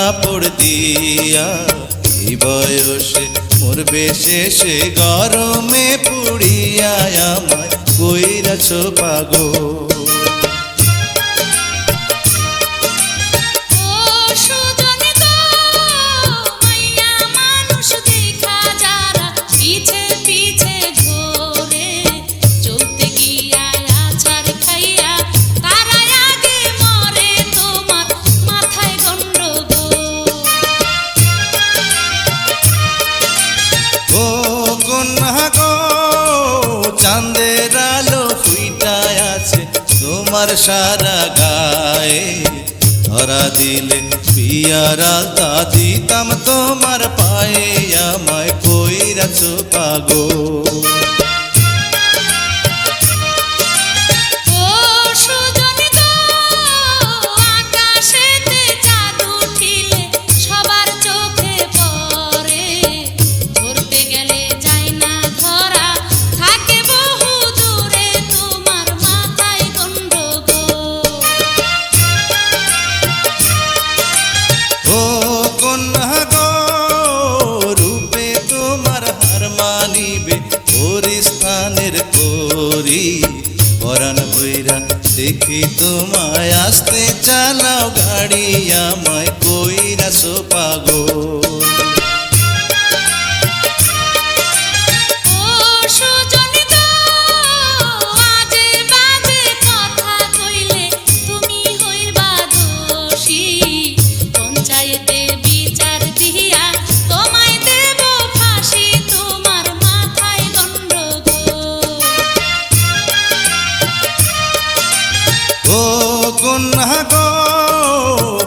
কাপড় দিয়া এই বয়সে মরবে শেষে গরমে পুড়িয়া আমায় কইরাছ পাগল। চাঁদের আলো ফুইটায় আছে তোমার সারা গায়ে, ধরা দিলে বিয়ার আলতা দিতাম তোমার পায়ে, আমায় কইরাছ পাগল। পরাণ ভৈরা দেখি তোমায় আসতে চালাও গাড়ি, আমায় কইরাছ পাগল।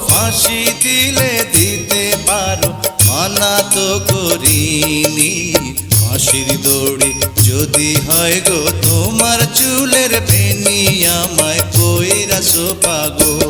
ফাঁসি দিলে দিতে পারো মানা তো করিনি, ফাঁসির দড়ি যদি হয় গো তোমার চুলের বেনি, আমায় কইরাছ পাগল।